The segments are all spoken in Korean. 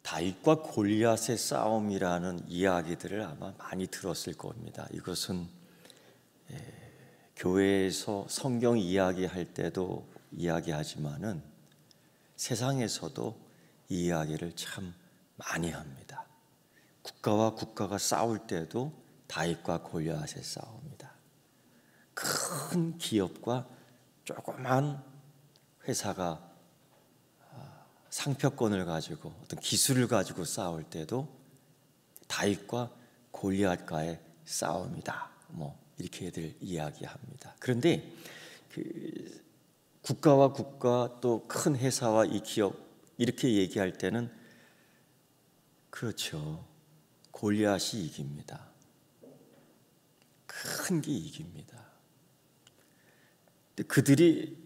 다윗과 골리앗의 싸움이라는 이야기들을 아마 많이 들었을 겁니다. 이것은 교회에서 성경 이야기할 때도 이야기하지만은 세상에서도 이 이야기를 참 많이 합니다. 국가와 국가가 싸울 때도 다윗과 골리앗의 싸움이다. 큰 기업과 조그만 회사가 상표권을 가지고 어떤 기술을 가지고 싸울 때도 다윗과 골리앗과의 싸움이다. 이렇게들 이야기합니다. 그런데 국가와 국가 또 큰 회사와 이 기업 이렇게 얘기할 때는 그렇죠. 골리앗이 이깁니다. 큰 게 이깁니다. 근데 그들이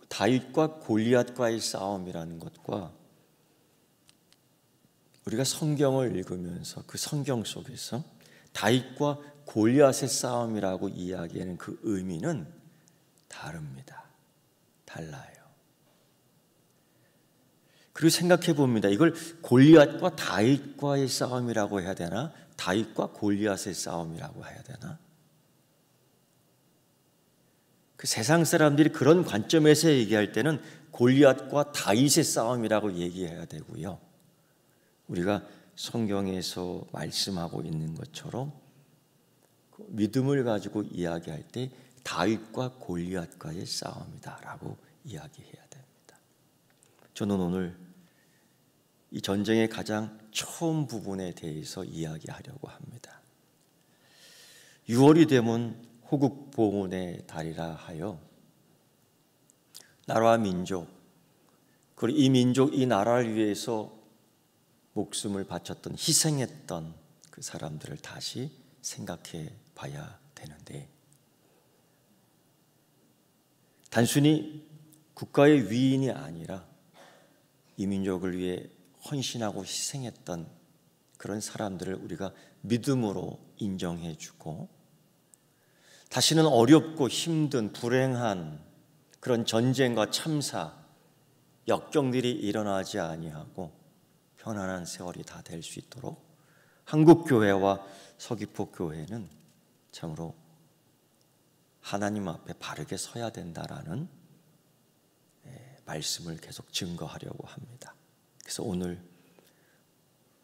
다윗과 골리앗과의 싸움이라는 것과 우리가 성경을 읽으면서 그 성경 속에서 다윗과 골리앗의 싸움이라고 이야기하는 그 의미는 다릅니다. 달라요. 그리고 생각해 봅니다. 이걸 골리앗과 다윗과의 싸움이라고 해야 되나? 다윗과 골리앗의 싸움이라고 해야 되나? 그 세상 사람들이 그런 관점에서 얘기할 때는 골리앗과 다윗의 싸움이라고 얘기해야 되고요. 우리가 성경에서 말씀하고 있는 것처럼 믿음을 가지고 이야기할 때 다윗과 골리앗과의 싸움이다라고 이야기해야 됩니다. 저는 오늘 이 전쟁의 가장 처음 부분에 대해서 이야기하려고 합니다. 6월이 되면 호국 봉헌의 달이라 하여 나라와 민족, 그리고 이 민족, 이 나라를 위해서 목숨을 바쳤던, 희생했던 그 사람들을 다시 생각해 봐야 되는데, 단순히 국가의 위인이 아니라 이 민족을 위해 헌신하고 희생했던 그런 사람들을 우리가 믿음으로 인정해 주고, 다시는 어렵고 힘든 불행한 그런 전쟁과 참사, 역경들이 일어나지 아니하고 편안한 세월이 다 될 수 있도록 한국교회와 서귀포 교회는 참으로 하나님 앞에 바르게 서야 된다라는 말씀을 계속 증거하려고 합니다. 그래서 오늘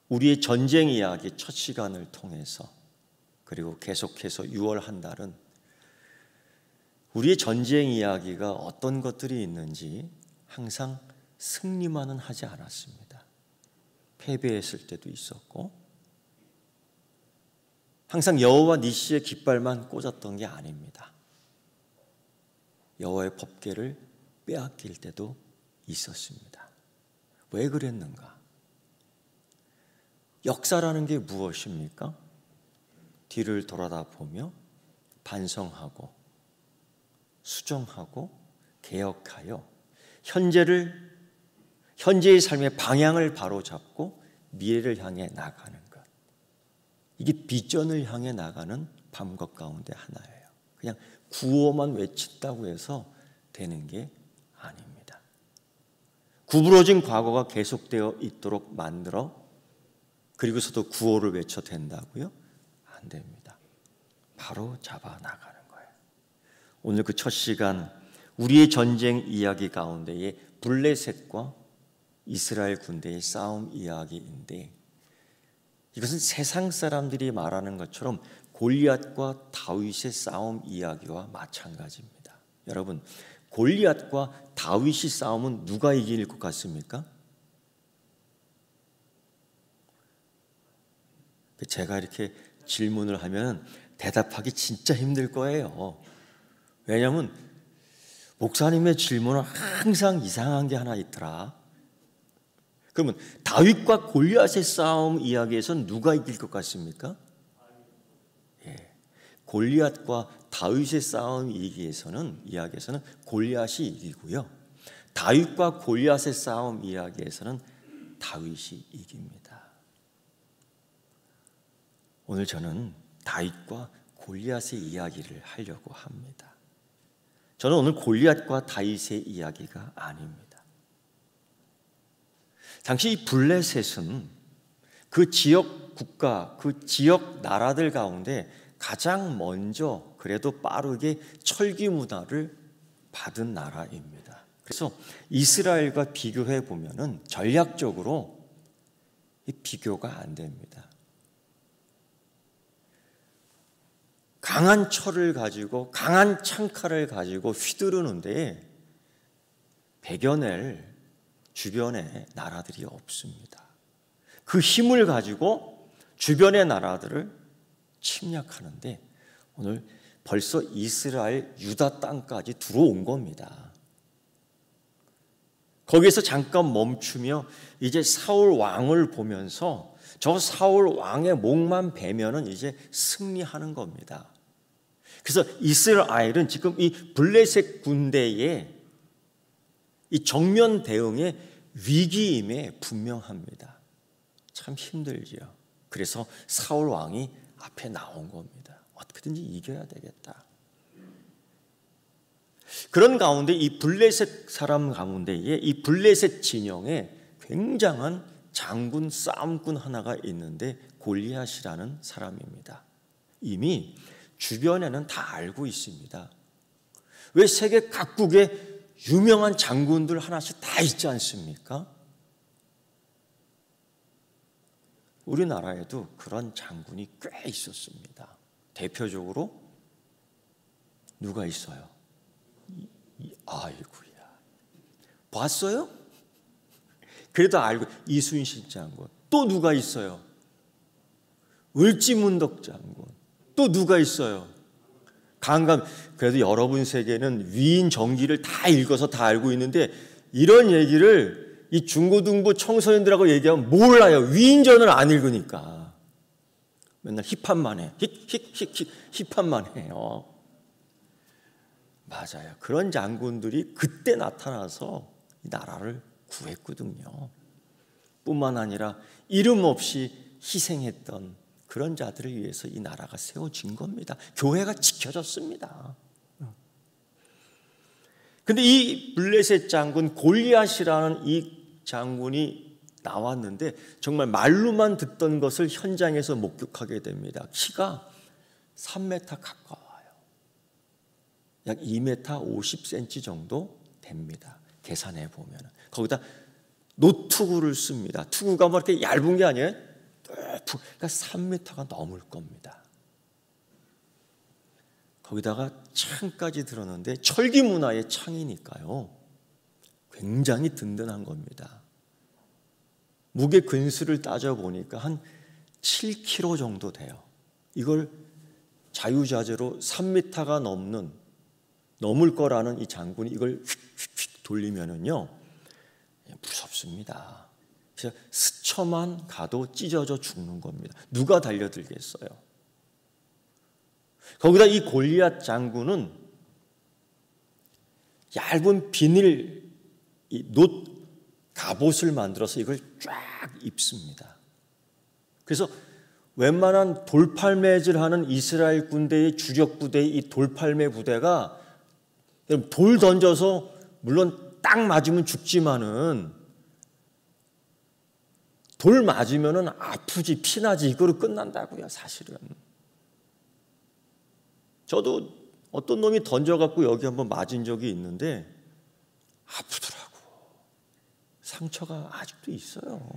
우리의 전쟁 이야기 첫 시간을 통해서, 그리고 계속해서 6월 한 달은 우리의 전쟁 이야기가 어떤 것들이 있는지 항상 승리만은 하지 않았습니다. 패배했을 때도 있었고, 항상 여호와 니시의 깃발만 꽂았던 게 아닙니다. 여호와의 법궤를 빼앗길 때도 있었습니다. 왜 그랬는가? 역사라는 게 무엇입니까? 뒤를 돌아다 보며 반성하고 수정하고 개혁하여 현재의 삶의 방향을 바로잡고 미래를 향해 나가는 것. 이게 비전을 향해 나가는 방법 가운데 하나예요. 그냥 구호만 외친다고 해서 되는 게 아닙니다. 구부러진 과거가 계속되어 있도록 만들어 그리고서도 구호를 외쳐 된다고요? 안 됩니다. 바로 잡아 나가는 거예요. 오늘 그 첫 시간 우리의 전쟁 이야기 가운데에 블레셋과 이스라엘 군대의 싸움 이야기인데, 이것은 세상 사람들이 말하는 것처럼 골리앗과 다윗의 싸움 이야기와 마찬가지입니다. 여러분, 골리앗과 다윗이 싸우면 누가 이길 것 같습니까? 제가 이렇게 질문을 하면 대답하기 진짜 힘들 거예요. 왜냐하면 목사님의 질문은 항상 이상한 게 하나 있더라. 그러면 다윗과 골리앗의 싸움 이야기에서는 누가 이길 것 같습니까? 골리앗과 다윗의 싸움 이야기에서는 골리앗이 이기고요, 다윗과 골리앗의 싸움 이야기에서는 다윗이 이깁니다. 오늘 저는 다윗과 골리앗의 이야기를 하려고 합니다. 저는 오늘 골리앗과 다윗의 이야기가 아닙니다. 당시 이 블레셋은 그 지역 국가, 그 지역 나라들 가운데 가장 먼저 그래도 빠르게 철기 문화를 받은 나라입니다. 그래서 이스라엘과 비교해 보면은 전략적으로 비교가 안 됩니다. 강한 철을 가지고 강한 창칼을 가지고 휘두르는데 배겨낼 주변에 나라들이 없습니다. 그 힘을 가지고 주변의 나라들을 침략하는데 오늘 벌써 이스라엘 유다 땅까지 들어온 겁니다. 거기에서 잠깐 멈추며 이제 사울 왕을 보면서 저 사울 왕의 목만 베면은 이제 승리하는 겁니다. 그래서 이스라엘은 지금 이 블레셋 군대의 이 정면 대응의 위기임에 분명합니다. 참 힘들지요. 그래서 사울 왕이 앞에 나온 겁니다. 어떻게든지 이겨야 되겠다. 그런 가운데 이 블레셋 사람 가운데에 이 블레셋 진영에 굉장한 장군 싸움꾼 하나가 있는데 골리앗이라는 사람입니다. 이미 주변에는 다 알고 있습니다. 왜 세계 각국에 유명한 장군들 하나씩 다 있지 않습니까? 우리나라에도 그런 장군이 꽤 있었습니다. 대표적으로 누가 있어요? 아이고야. 봤어요? 그래도 알고 이순신 장군. 또 누가 있어요? 을지문덕 장군. 또 누가 있어요? 강감. 그래도 여러분 세계는 위인 정기를 다 읽어서 다 알고 있는데 이런 얘기를 이 중고등부 청소년들하고 얘기하면 몰라요. 위인전을 안 읽으니까. 맨날 힙합만 해. 힙합만 해요. 맞아요. 그런 장군들이 그때 나타나서 이 나라를 구했거든요. 뿐만 아니라 이름 없이 희생했던 그런 자들을 위해서 이 나라가 세워진 겁니다. 교회가 지켜졌습니다. 근데 이 블레셋 장군 골리앗이라는 이 장군이 나왔는데 정말 말로만 듣던 것을 현장에서 목격하게 됩니다. 키가 3m 가까워요. 약 2m 50cm 정도 됩니다. 계산해 보면. 거기다 노투구를 씁니다. 투구가 뭐 이렇게 얇은 게 아니에요. 그러니까 3m가 넘을 겁니다. 거기다가 창까지 들었는데 철기 문화의 창이니까요. 굉장히 든든한 겁니다. 무게 근수를 따져보니까 한 7kg 정도 돼요. 이걸 자유자재로 3m가 넘을 거라는 이 장군이 이걸 휙휙 돌리면은요, 무섭습니다. 그래서 스쳐만 가도 찢어져 죽는 겁니다. 누가 달려들겠어요? 거기다 이 골리앗 장군은 얇은 비닐 놋 갑옷을 만들어서 이걸 쫙 입습니다. 그래서 웬만한 돌팔매질하는 이스라엘 군대의 주력 부대의 이 돌팔매 부대가 돌 던져서 물론 딱 맞으면 죽지만은 돌 맞으면은 아프지 피나지 이거로 끝난다고요. 사실은 저도 어떤 놈이 던져갖고 여기 한번 맞은 적이 있는데 아프더라고. 상처가 아직도 있어요.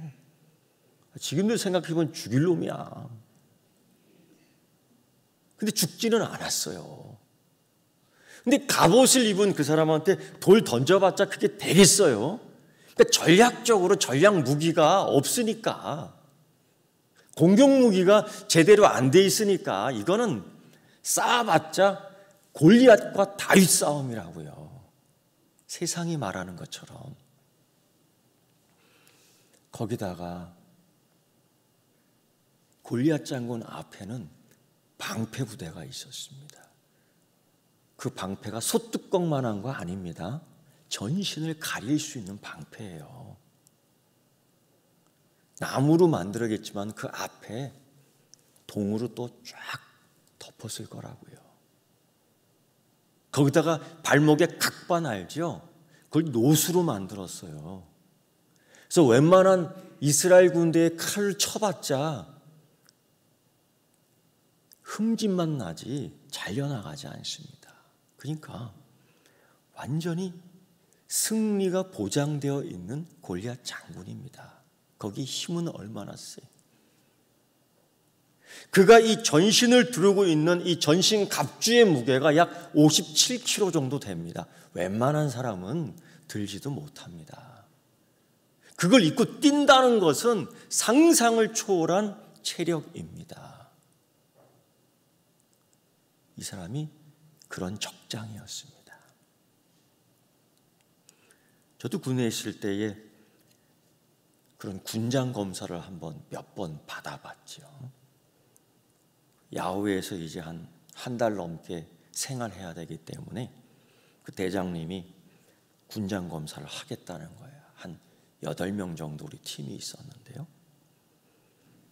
지금도 생각해보면 죽일 놈이야. 근데 죽지는 않았어요. 근데 갑옷을 입은 그 사람한테 돌 던져봤자 그게 되겠어요? 그러니까 전략적으로 전략 무기가 없으니까, 공격 무기가 제대로 안 돼 있으니까 이거는 싸워봤자 골리앗과 다윗 싸움이라고요. 세상이 말하는 것처럼. 거기다가 골리앗 장군 앞에는 방패 부대가 있었습니다. 그 방패가 소뚜껑만한 거 아닙니다. 전신을 가릴 수 있는 방패예요. 나무로 만들었겠지만 그 앞에 동으로 또 쫙 덮었을 거라고요. 거기다가 발목에 각반 알죠? 그걸 노수로 만들었어요. 그래서 웬만한 이스라엘 군대에 칼을 쳐봤자 흠집만 나지 잘려나가지 않습니다. 그러니까 완전히 승리가 보장되어 있는 골리앗 장군입니다. 거기 힘은 얼마나 세. 그가 이 전신을 두르고 있는 이 전신 갑주의 무게가 약 57kg 정도 됩니다. 웬만한 사람은 들지도 못합니다. 그걸 입고 뛴다는 것은 상상을 초월한 체력입니다. 이 사람이 그런 적장이었습니다. 저도 군에 있을 때에 그런 군장 검사를 몇 번 받아봤죠. 야후에서 이제 한 달 넘게 생활해야 되기 때문에 그 대장님이 군장 검사를 하겠다는 거예요. 한 8명 정도 우리 팀이 있었는데요.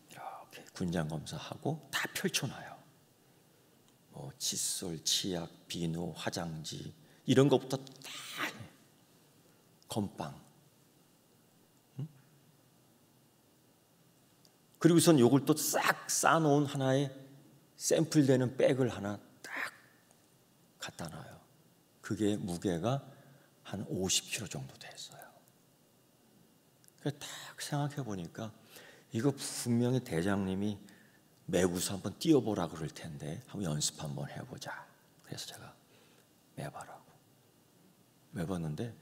이렇게 군장 검사하고 다 펼쳐놔요. 뭐 칫솔, 치약, 비누, 화장지 이런 것부터 다 건빵. 그리고선 요걸 또 싹 싸놓은 하나의 샘플되는 백을 하나 딱 갖다 놔요. 그게 무게가 한 50kg 정도 됐어요. 그래서 딱 생각해 보니까 이거 분명히 대장님이 매고서 한번 띄워보라 그럴 텐데 한번 연습 한번 해보자. 그래서 제가 매봐라고 매봤는데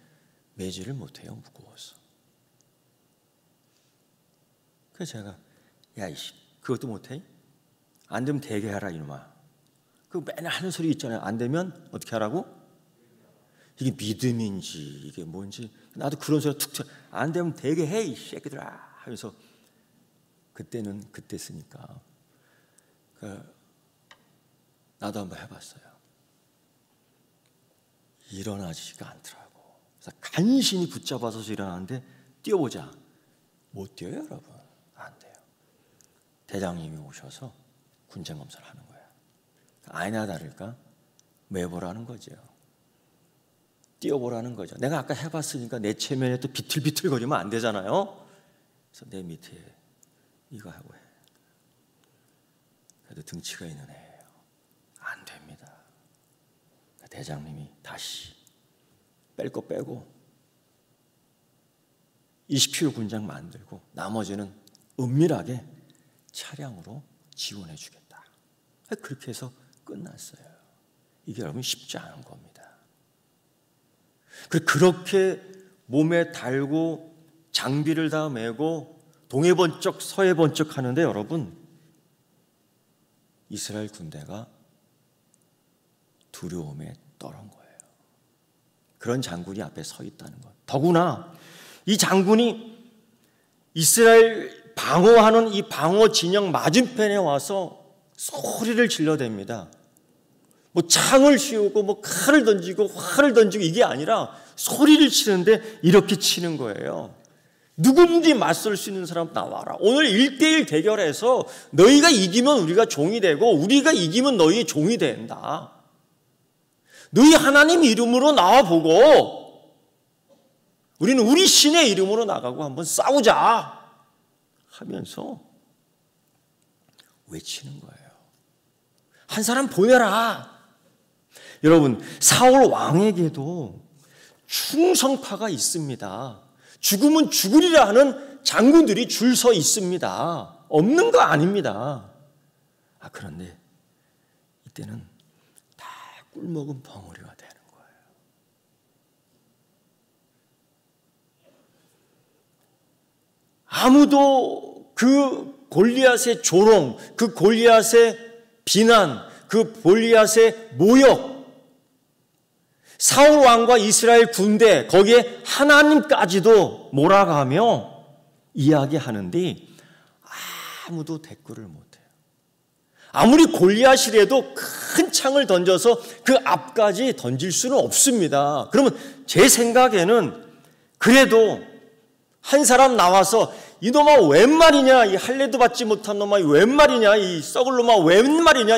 매지를 못해요. 무거워서. 그래서 제가 야 이씨 그것도 못해? 안 되면 되게 하라 이놈아. 그 맨날 하는 소리 있잖아요. 안 되면 어떻게 하라고? 이게 믿음인지 이게 뭔지 나도 그런 소리 툭 쳐. 안 되면 되게 해 이 새끼들아 하면서 그때는 그때 쓰니까 나도 한번 해봤어요. 일어나지가 않더라고. 그래서 간신히 붙잡아서 일어나는데 뛰어보자. 못 뛰어요 여러분. 안 돼요. 대장님이 오셔서 군장 검사를 하는 거예요. 아니나 다를까 매보라는 거죠. 뛰어보라는 거죠. 내가 아까 해봤으니까 내 체면에 또 비틀비틀거리면 안 되잖아요. 그래서 내 밑에 이거 하고 해. 그래도 등치가 있는 애예요. 안 됩니다. 대장님이 다시 뺄 거 빼고 20kg 군장 만들고 나머지는 은밀하게 차량으로 지원해 주겠다. 그렇게 해서 끝났어요. 이게 여러분 쉽지 않은 겁니다. 그렇게 몸에 달고 장비를 다 메고 동해 번쩍 서해 번쩍 하는데 여러분 이스라엘 군대가 두려움에 떨은 거예요. 그런 장군이 앞에 서 있다는 것. 더구나 이 장군이 이스라엘 방어하는 이 방어 진영 맞은편에 와서 소리를 질러댑니다. 뭐 창을 씌우고 뭐 칼을 던지고 활을 던지고 이게 아니라 소리를 치는데 이렇게 치는 거예요. 누구든지 맞설 수 있는 사람 나와라. 오늘 1대1 대결에서 너희가 이기면 우리가 종이 되고 우리가 이기면 너희의 종이 된다. 너희 하나님 이름으로 나와보고 우리는 우리 신의 이름으로 나가고 한번 싸우자 하면서 외치는 거예요. 한 사람 보내라. 여러분 사울 왕에게도 충성파가 있습니다. 죽으면 죽으리라 하는 장군들이 줄 서 있습니다. 없는 거 아닙니다. 그런데 이때는 다 꿀먹은 벙어리가 되는 거예요. 아무도 그 골리앗의 조롱, 그 골리앗의 비난, 그 골리앗의 모욕, 사울 왕과 이스라엘 군대 거기에 하나님까지도 몰아가며 이야기하는데 아무도 댓글을 못해요. 아무리 골리앗이라도 큰 창을 던져서 그 앞까지 던질 수는 없습니다. 그러면 제 생각에는 그래도 한 사람 나와서 이놈아 웬 말이냐, 이 할례도 받지 못한 놈아 웬 말이냐, 이 썩을 놈아 웬 말이냐,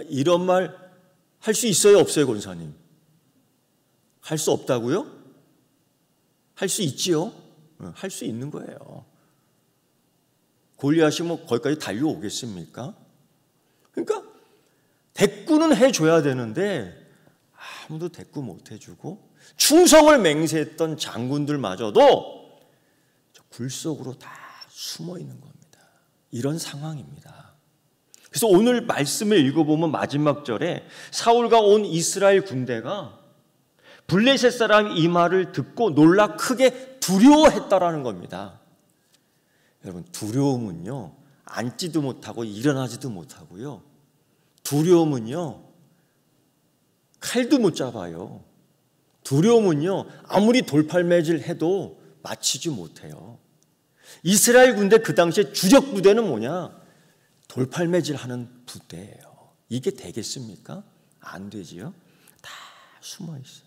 이런 말 할 수 있어요 없어요 권사님? 할 수 없다고요? 할 수 있지요. 할 수 있는 거예요. 골리앗이 뭐 거기까지 달려오겠습니까? 그러니까 대꾸는 해줘야 되는데 아무도 대꾸 못 해주고 충성을 맹세했던 장군들마저도 굴 속으로 다 숨어 있는 겁니다. 이런 상황입니다. 그래서 오늘 말씀을 읽어보면 마지막 절에 사울과 온 이스라엘 군대가 블레셋 사람 이 말을 듣고 놀라 크게 두려워했다라는 겁니다. 여러분, 두려움은요, 앉지도 못하고 일어나지도 못하고요, 두려움은요, 칼도 못 잡아요. 두려움은요, 아무리 돌팔매질 해도 맞히지 못해요. 이스라엘 군대 그 당시에 주력 부대는 뭐냐? 돌팔매질 하는 부대예요. 이게 되겠습니까? 안 되지요. 다 숨어 있어요.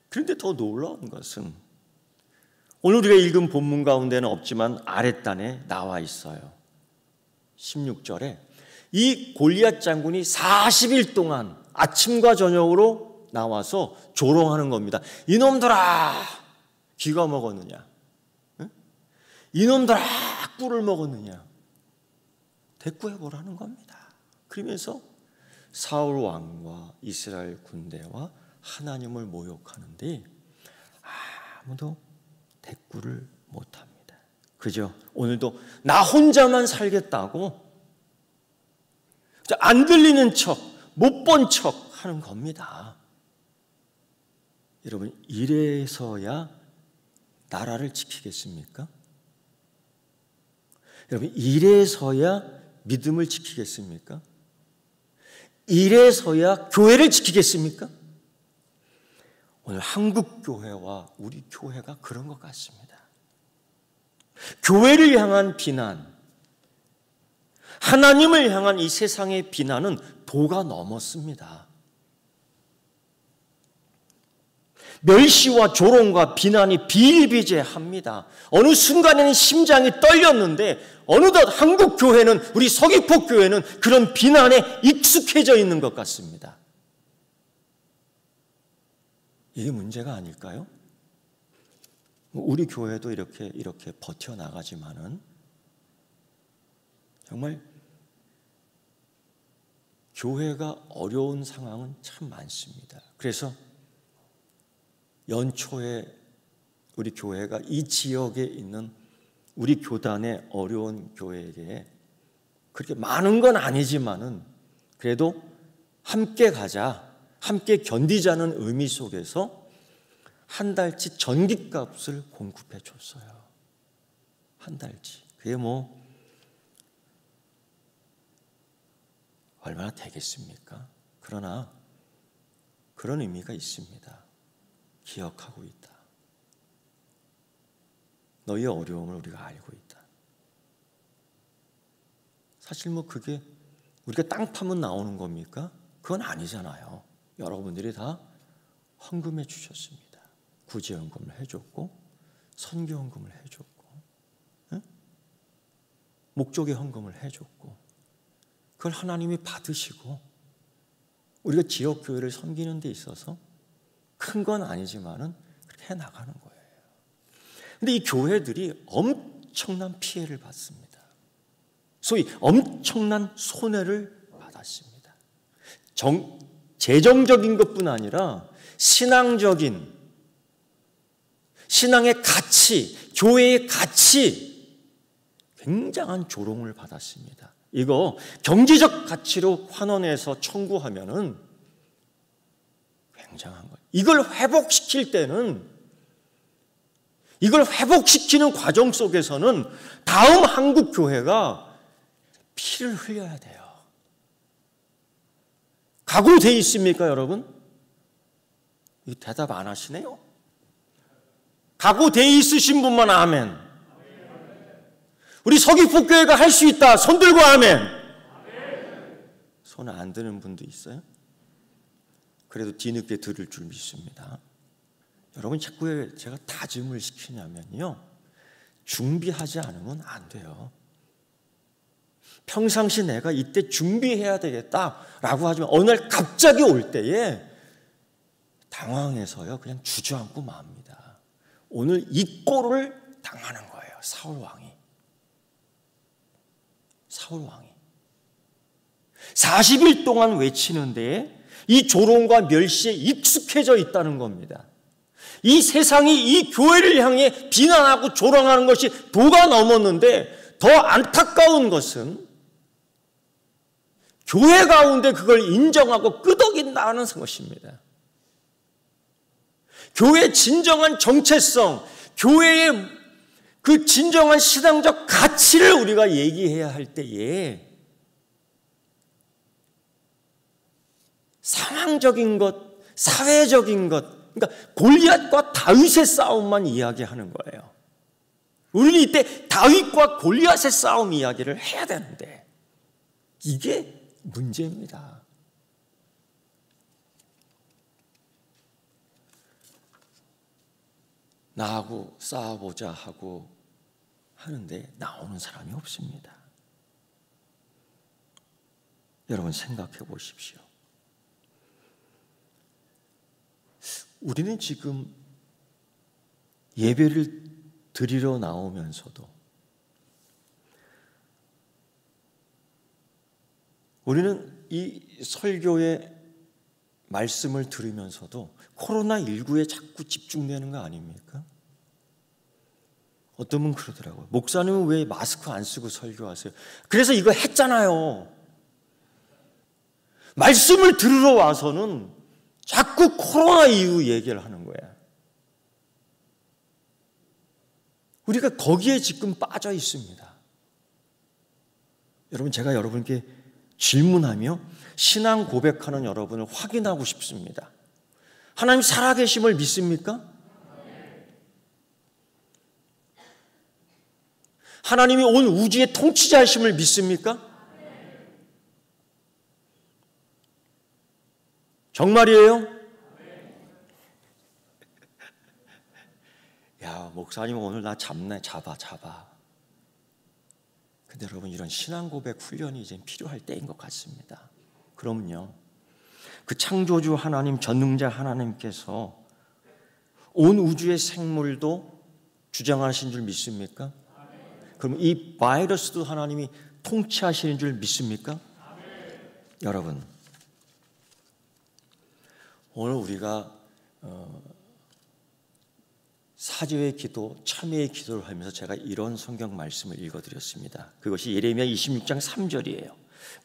그런데 더 놀라운 것은 오늘 우리가 읽은 본문 가운데는 없지만 아랫단에 나와 있어요. 16절에 이 골리앗 장군이 40일 동안 아침과 저녁으로 나와서 조롱하는 겁니다. 이놈들아, 귀가 먹었느냐? 응? 이놈들아, 꿀을 먹었느냐? 대꾸해보라는 겁니다. 그러면서 사울 왕과 이스라엘 군대와 하나님을 모욕하는데 아무도 대꾸를 못합니다. 그죠? 오늘도 나 혼자만 살겠다고 안 들리는 척, 못 본 척 하는 겁니다. 여러분, 이래서야 나라를 지키겠습니까? 여러분, 이래서야 믿음을 지키겠습니까? 이래서야 교회를 지키겠습니까? 오늘 한국 교회와 우리 교회가 그런 것 같습니다. 교회를 향한 비난, 하나님을 향한 이 세상의 비난은 도가 넘었습니다. 멸시와 조롱과 비난이 비일비재합니다. 어느 순간에는 심장이 떨렸는데 어느덧 한국 교회는, 우리 서귀포 교회는 그런 비난에 익숙해져 있는 것 같습니다. 이게 문제가 아닐까요? 우리 교회도 이렇게 버텨나가지만은 정말 교회가 어려운 상황은 참 많습니다. 그래서 연초에 우리 교회가 이 지역에 있는 우리 교단의 어려운 교회에게 그렇게 많은 건 아니지만은 그래도 함께 가자, 함께 견디자는 의미 속에서 한 달치 전기값을 공급해 줬어요. 한 달치. 그게 뭐 얼마나 되겠습니까? 그러나 그런 의미가 있습니다. 기억하고 있다. 너희의 어려움을 우리가 알고 있다. 사실 뭐 그게 우리가 땅 파면 나오는 겁니까? 그건 아니잖아요. 여러분들이 다 헌금해 주셨습니다. 구제헌금을 해줬고 선교헌금을 해줬고, 응? 목적의 헌금을 해줬고, 그걸 하나님이 받으시고 우리가 지역교회를 섬기는 데 있어서 큰 건 아니지만은 그렇게 해나가는 거예요. 그런데 이 교회들이 엄청난 피해를 받습니다. 소위 엄청난 손해를 받았습니다. 재정적인 것뿐 아니라 신앙적인, 신앙의 가치, 교회의 가치, 굉장한 조롱을 받았습니다. 이거 경제적 가치로 환원해서 청구하면은 굉장한 거예요. 이걸 회복시킬 때는, 이걸 회복시키는 과정 속에서는 다음 한국 교회가 피를 흘려야 돼요. 각오되어 있습니까, 여러분? 이 대답 안 하시네요. 각오되어 있으신 분만 아멘. 우리 서귀포 교회가 할 수 있다. 손 들고 아멘. 손 안 드는 분도 있어요? 그래도 뒤늦게 들을 줄 믿습니다. 여러분, 자꾸 왜 제가 다짐을 시키냐면요, 준비하지 않으면 안 돼요. 평상시 내가 이때 준비해야 되겠다라고 하지만 어느 날 갑자기 올 때에 당황해서요 그냥 주저앉고 맙니다. 오늘 이 꼴을 당하는 거예요. 사울 왕이 40일 동안 외치는데 이 조롱과 멸시에 익숙해져 있다는 겁니다. 이 세상이 이 교회를 향해 비난하고 조롱하는 것이 도가 넘었는데 더 안타까운 것은 교회 가운데 그걸 인정하고 끄덕인다는 것입니다. 교회의 진정한 정체성, 교회의 그 진정한 신앙적 가치를 우리가 얘기해야 할 때에 상황적인 것, 사회적인 것, 그러니까 골리앗과 다윗의 싸움만 이야기하는 거예요. 우리는 이때 다윗과 골리앗의 싸움 이야기를 해야 되는데 이게 문제입니다. 나하고 싸워보자 하고 하는데 나오는 사람이 없습니다. 여러분 생각해 보십시오. 우리는 지금 예배를 드리러 나오면서도 우리는 이 설교의 말씀을 들으면서도 코로나19에 자꾸 집중되는 거 아닙니까? 어떤 분 그러더라고요. 목사님은 왜 마스크 안 쓰고 설교하세요? 그래서 이거 했잖아요. 말씀을 들으러 와서는 자꾸 코로나 이후 얘기를 하는 거야. 우리가 거기에 지금 빠져 있습니다. 여러분, 제가 여러분께 질문하며 신앙 고백하는 여러분을 확인하고 싶습니다. 하나님 살아계심을 믿습니까? 하나님이 온 우주의 통치자이심을 믿습니까? 정말이에요? 야, 목사님 오늘 나 잡아. 근데 여러분, 이런 신앙 고백 훈련이 이제 필요할 때인 것 같습니다. 그럼요. 그 창조주 하나님, 전능자 하나님께서 온 우주의 생물도 주장하신 줄 믿습니까? 그럼 이 바이러스도 하나님이 통치하시는 줄 믿습니까? 여러분, 오늘 우리가 사죄의 기도, 참회의 기도를 하면서 제가 이런 성경 말씀을 읽어드렸습니다. 그것이 예레미야 26장 3절이에요.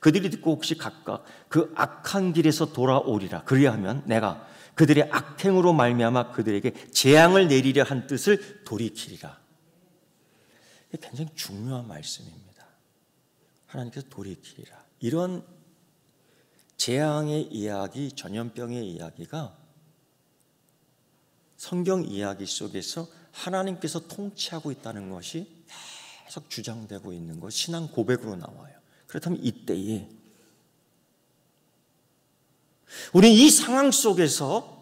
그들이 듣고 혹시 각각 그 악한 길에서 돌아오리라. 그리하면 내가 그들의 악행으로 말미암아 그들에게 재앙을 내리려 한 뜻을 돌이키리라. 이게 굉장히 중요한 말씀입니다. 하나님께서 돌이키리라. 이런 재앙의 이야기, 전염병의 이야기가 성경 이야기 속에서 하나님께서 통치하고 있다는 것이 계속 주장되고 있는 것, 신앙 고백으로 나와요. 그렇다면 이때에 우리는 이 상황 속에서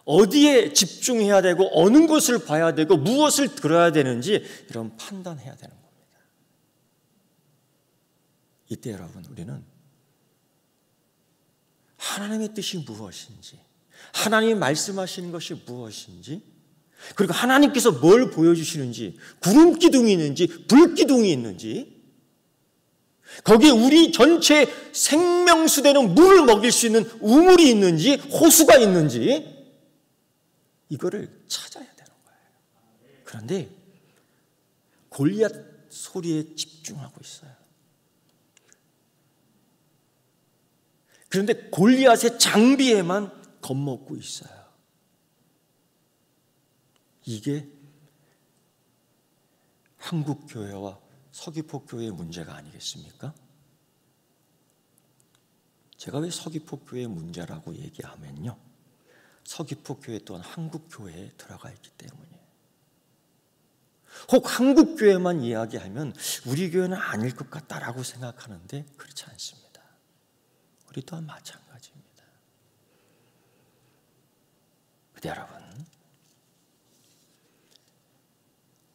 어디에 집중해야 되고 어느 것을 봐야 되고 무엇을 들어야 되는지 이런 판단해야 되는 겁니다. 이때 여러분, 우리는 하나님의 뜻이 무엇인지, 하나님이 말씀하시는 것이 무엇인지, 그리고 하나님께서 뭘 보여주시는지, 구름 기둥이 있는지 불 기둥이 있는지, 거기에 우리 전체 생명수 되는 물을 먹일 수 있는 우물이 있는지 호수가 있는지 이거를 찾아야 되는 거예요. 그런데 골리앗 소리에 집중하고 있어요. 그런데 골리앗의 장비에만 겁먹고 있어요. 이게 한국교회와 서귀포교회의 문제가 아니겠습니까? 제가 왜 서귀포교회의 문제라고 얘기하면요, 서귀포교회 또한 한국교회에 들어가 있기 때문이에요. 혹 한국교회만 이야기하면 우리 교회는 아닐 것 같다라고 생각하는데 그렇지 않습니다. 우리 또한 마찬가지입니다. 근데 여러분,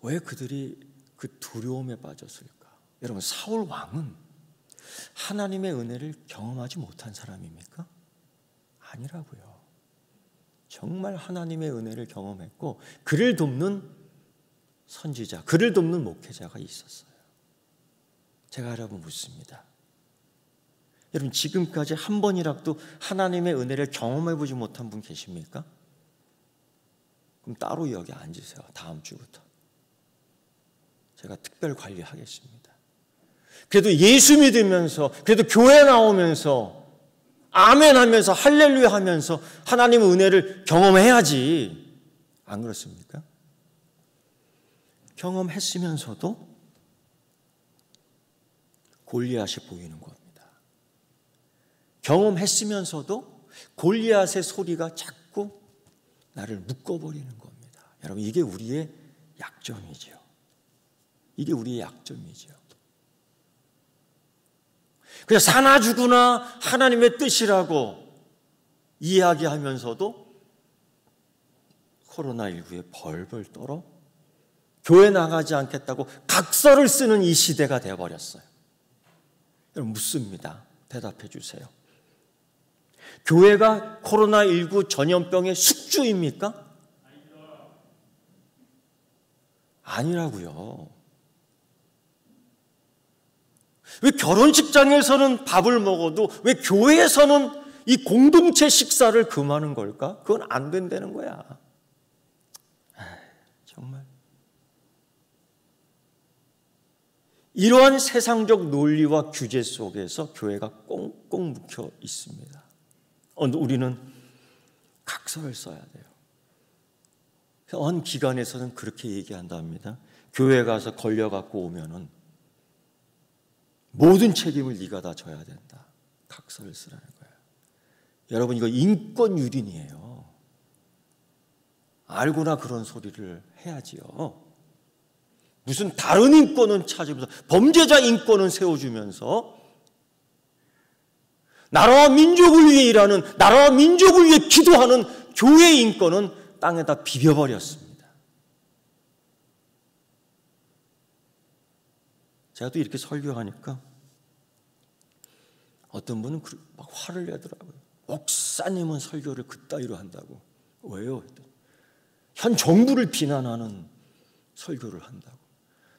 왜 그들이 그 두려움에 빠졌을까? 여러분, 사울 왕은 하나님의 은혜를 경험하지 못한 사람입니까? 아니라고요. 정말 하나님의 은혜를 경험했고 그를 돕는 선지자, 그를 돕는 목회자가 있었어요. 제가 여러분 묻습니다. 여러분 지금까지 한 번이라도 하나님의 은혜를 경험해 보지 못한 분 계십니까? 그럼 따로 여기 앉으세요. 다음 주부터. 제가 특별 관리하겠습니다. 그래도 예수 믿으면서, 그래도 교회 나오면서, 아멘 하면서, 할렐루야 하면서 하나님의 은혜를 경험해야지. 안 그렇습니까? 경험했으면서도 골리앗이 보이는 겁니다. 경험했으면서도 골리앗의 소리가 자꾸 나를 묶어버리는 겁니다. 여러분 이게 우리의 약점이죠. 이게 우리의 약점이죠. 그냥 사나 죽으나 하나님의 뜻이라고 이야기하면서도 코로나19에 벌벌 떨어 교회 나가지 않겠다고 각서를 쓰는 이 시대가 되어버렸어요. 여러분 묻습니다. 대답해 주세요. 교회가 코로나19 전염병의 숙주입니까? 아니라고요. 왜 결혼식장에서는 밥을 먹어도 왜 교회에서는 이 공동체 식사를 금하는 걸까? 그건 안 된다는 거야. 정말 이러한 세상적 논리와 규제 속에서 교회가 꽁꽁 묵혀 있습니다. 우리는 각서를 써야 돼요. 어느 기관에서는 그렇게 얘기한답니다. 교회 가서 걸려갖고 오면은 모든 책임을 네가 다 져야 된다. 각서를 쓰라는 거예요. 여러분 이거 인권 유린이에요. 알고나 그런 소리를 해야지요. 무슨 다른 인권은 찾으면서 범죄자 인권은 세워주면서 나라와 민족을 위해 일하는, 나라와 민족을 위해 기도하는 교회의 인권은 땅에다 비벼버렸습니다. 제가 또 이렇게 설교하니까 어떤 분은 막 화를 내더라고요. 목사님은 설교를 그따위로 한다고. 왜요? 현 정부를 비난하는 설교를 한다고.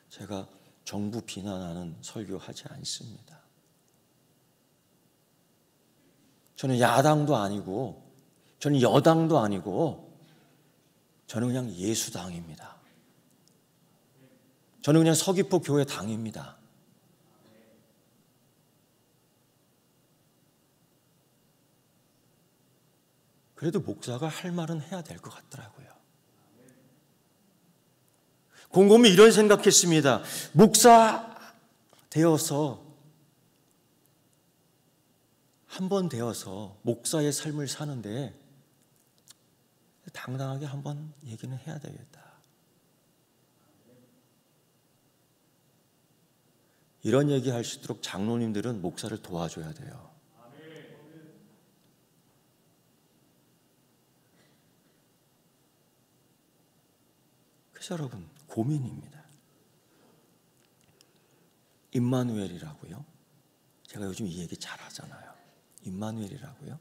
제가 정부 비난하는 설교하지 않습니다. 저는 야당도 아니고 저는 여당도 아니고 저는 그냥 예수당입니다. 저는 그냥 서귀포 교회 당입니다. 그래도 목사가 할 말은 해야 될 것 같더라고요. 곰곰이 이런 생각했습니다. 목사 되어서 한 번 되어서 목사의 삶을 사는데 당당하게 한번 얘기는 해야 되겠다. 이런 얘기 할 수 있도록 장로님들은 목사를 도와줘야 돼요. 그래서 여러분 고민입니다. 임마누엘이라고요? 제가 요즘 이 얘기 잘 하잖아요. 임마누엘이라고요?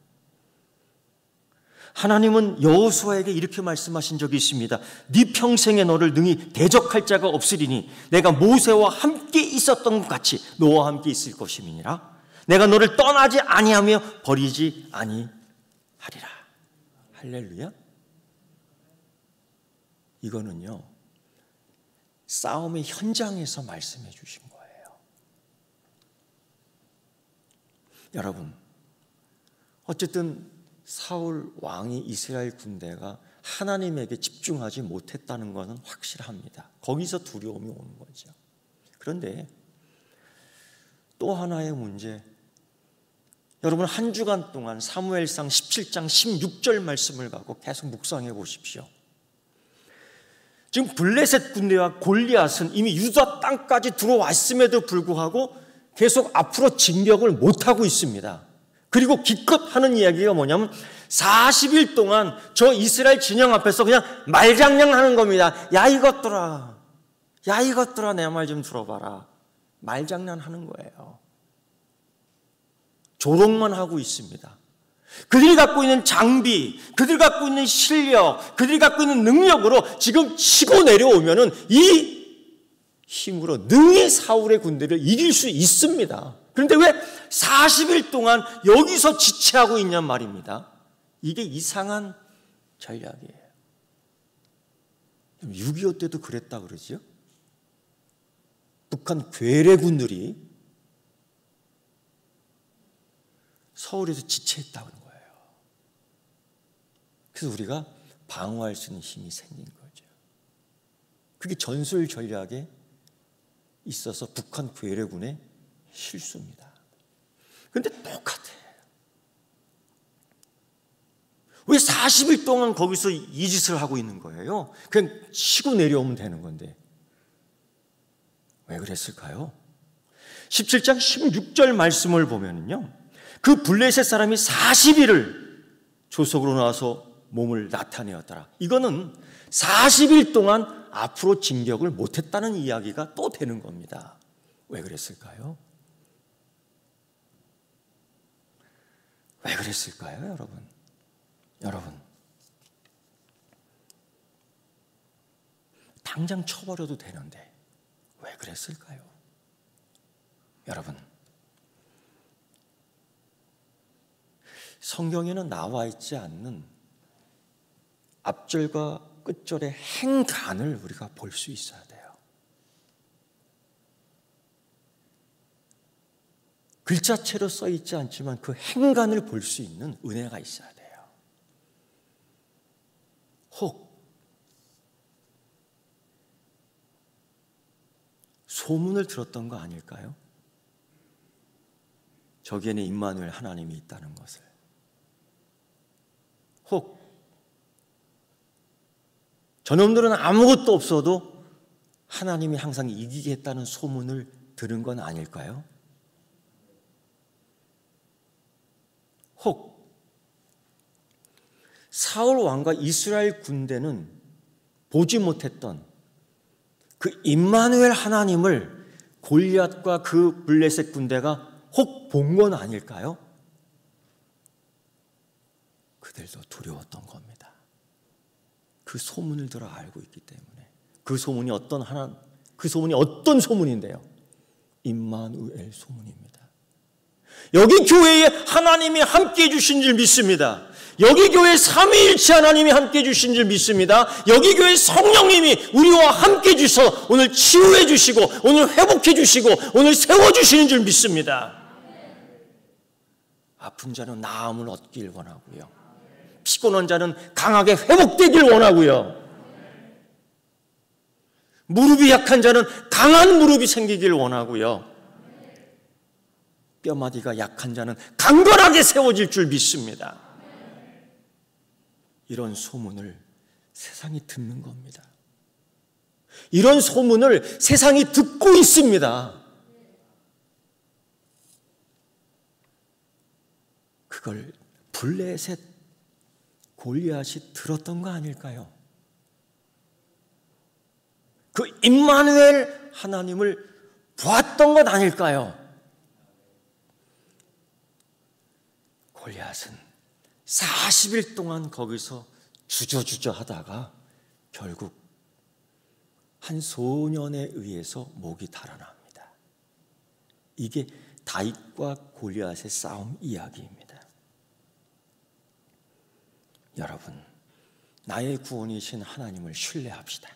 하나님은 여호수아에게 이렇게 말씀하신 적이 있습니다. 네 평생에 너를 능히 대적할 자가 없으리니 내가 모세와 함께 있었던 것 같이 너와 함께 있을 것임이니라. 내가 너를 떠나지 아니하며 버리지 아니하리라. 할렐루야. 이거는요 싸움의 현장에서 말씀해 주신 거예요. 여러분 어쨌든 사울 왕이 이스라엘 군대가 하나님에게 집중하지 못했다는 것은 확실합니다. 거기서 두려움이 오는 거죠. 그런데 또 하나의 문제, 여러분 한 주간 동안 사무엘상 17장 16절 말씀을 갖고 계속 묵상해 보십시오. 지금 블레셋 군대와 골리앗은 이미 유다 땅까지 들어왔음에도 불구하고 계속 앞으로 진격을 못하고 있습니다. 그리고 기껏 하는 이야기가 뭐냐면 40일 동안 저 이스라엘 진영 앞에서 그냥 말장난하는 겁니다. 야 이것들아, 야 이것들아 내 말 좀 들어봐라. 말장난하는 거예요. 조롱만 하고 있습니다. 그들이 갖고 있는 장비, 그들이 갖고 있는 실력, 그들이 갖고 있는 능력으로 지금 치고 내려오면은 이 힘으로 능히 사울의 군대를 이길 수 있습니다. 그런데 왜 40일 동안 여기서 지체하고 있냔 말입니다. 이게 이상한 전략이에요. 6.25 때도 그랬다 그러죠. 북한 괴뢰군들이 서울에서 지체했다고 하는 거예요. 그래서 우리가 방어할 수 있는 힘이 생긴 거죠. 그게 전술 전략에 있어서 북한 괴뢰군의 실수입니다. 그런데 똑같아요. 왜 40일 동안 거기서 이 짓을 하고 있는 거예요? 그냥 치고 내려오면 되는 건데. 왜 그랬을까요? 17장 16절 말씀을 보면요, 그 블레셋 사람이 40일을 조석으로 나와서 몸을 나타내었더라. 이거는 40일 동안 앞으로 진격을 못했다는 이야기가 또 되는 겁니다. 왜 그랬을까요? 왜 그랬을까요, 여러분? 여러분, 당장 쳐버려도 되는데 왜 그랬을까요? 여러분, 성경에는 나와 있지 않는 앞절과 끝절의 행간을 우리가 볼 수 있어야 돼요. 글자체로 써 있지 않지만 그 행간을 볼 수 있는 은혜가 있어야 돼요. 혹 소문을 들었던 거 아닐까요? 저기에는 임마누엘 하나님이 있다는 것을. 혹 저놈들은 아무것도 없어도 하나님이 항상 이기겠다는 소문을 들은 건 아닐까요? 혹 사울 왕과 이스라엘 군대는 보지 못했던 그 임마누엘 하나님을 골리앗과 그 블레셋 군대가 혹 본 건 아닐까요? 그들도 두려웠던 겁니다. 그 소문을 들어 알고 있기 때문에. 그 소문이 어떤 소문인데요? 임마누엘 소문입니다. 여기 교회에 하나님이 함께해 주신 줄 믿습니다. 여기 교회에 삼위일체 하나님이 함께해 주신 줄 믿습니다. 여기 교회 성령님이 우리와 함께해 주셔서 오늘 치유해 주시고 오늘 회복해 주시고 오늘 세워주시는 줄 믿습니다. 아픈 자는 나음을 얻길 원하고요, 피곤한 자는 강하게 회복되길 원하고요, 무릎이 약한 자는 강한 무릎이 생기길 원하고요, 뼈마디가 약한 자는 강건하게 세워질 줄 믿습니다. 이런 소문을 세상이 듣는 겁니다. 이런 소문을 세상이 듣고 있습니다. 그걸 블레셋 골리앗이 들었던 거 아닐까요? 그 임마누엘 하나님을 보았던 것 아닐까요? 골리앗은 40일 동안 거기서 주저주저 하다가 결국 한 소년에 의해서 목이 달아납니다. 이게 다윗과 골리앗의 싸움 이야기입니다. 여러분, 나의 구원이신 하나님을 신뢰합시다.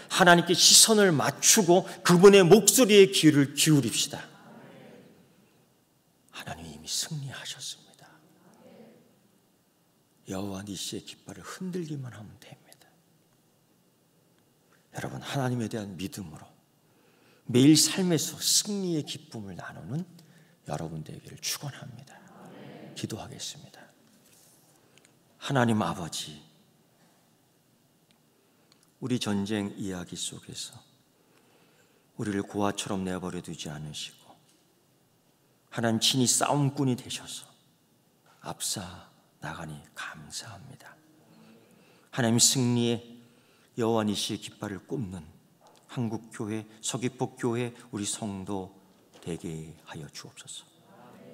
하나님께 시선을 맞추고 그분의 목소리에 귀를 기울입시다. 하나님이 이미 승리하셨습니다. 여호와 니시의 깃발을 흔들기만 하면 됩니다. 여러분, 하나님에 대한 믿음으로 매일 삶에서 승리의 기쁨을 나누는 여러분 되기를 축원합니다. 기도하겠습니다. 하나님 아버지, 우리 전쟁 이야기 속에서 우리를 고아처럼 내버려 두지 않으시고 하나님 친히 싸움꾼이 되셔서 앞서 나가니 감사합니다. 하나님 승리의 여호와 니시의 깃발을 꼽는 한국교회, 서귀포교회 우리 성도 되게 하여 주옵소서.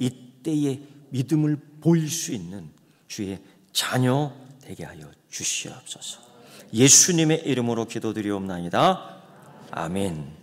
이때의 믿음을 보일 수 있는 주의 자녀 되게 하여 주시옵소서. 예수님의 이름으로 기도드리옵나이다. 아멘.